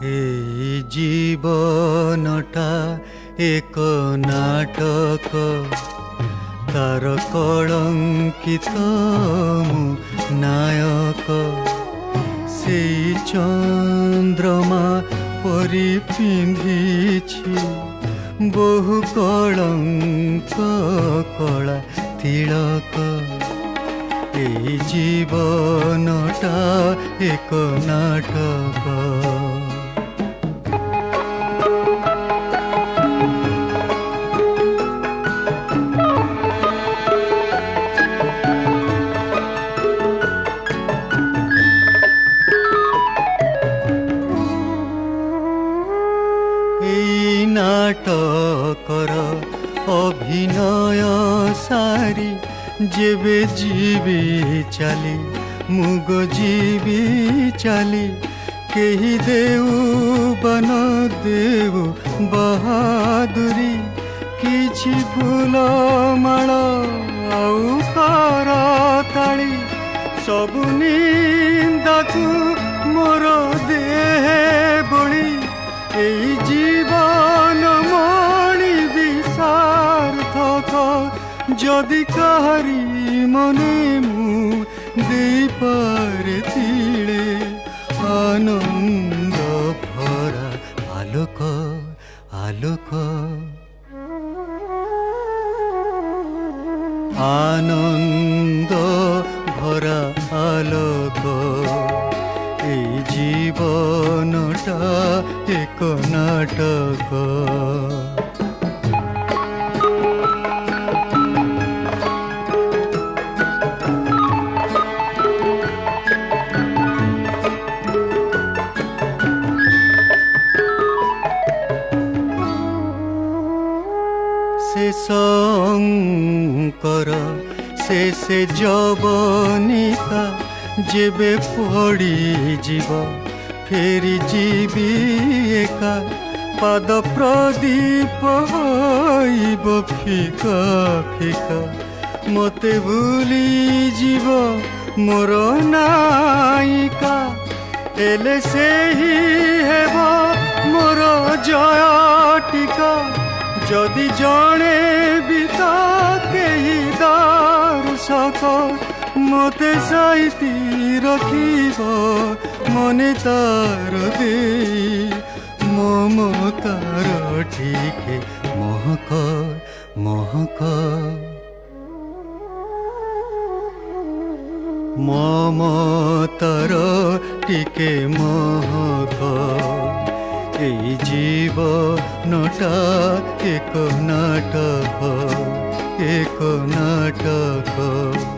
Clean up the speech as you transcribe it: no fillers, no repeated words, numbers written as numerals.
এই জীবনটা এক নাটক, তার কলঙ্কিত মু নায়ক। সেই চন্দ্রমা পরি পিঁধিছি বহু কলঙ্ক কলা তিলক। এই জীবনটা এক নাটক। নাটকর অভিনয় সারি যেবে ଯିବି ଚାଲି মুগ ଯିବି ଚାଲି, କେହି ଦେଉ ବନ ଦେଉ ବାହାଦୁରୀ, କିଛି ଫୁଲ ମାଳ ଆଉ କରତାଳି, ସବୁ ନିନ୍ଦାକୁ ମୋର ଦେହେ ବୋଳି। এই জীবন মণি বিসার্থক, যদি কাহারি মনে মু দেইপারে তিলে আনন্দ ভরা আলোক আলোক। আনন্দ ভরা আলোক। এই জীবনটা এক নাটক। শেষ অঙ্কর শেষে যবনিকা, যেবে পড়ি জীব ফেরি ଯିବି একা। পাদ প্রদীপ হইব ফিকা ফিকা, মতে ভুলি জীব মোর নায়িকা। এলে ସେହି ହେବ মোর জয় টিকা, যদি জଣେ ବି ତ କେହି দর্শক মতে সাইতি রখিব মনে তার দেই। মমতার টিকে মহক মহক, মমতার টিকে মহক। এই জীবনটা এক নাটক এক নাটক।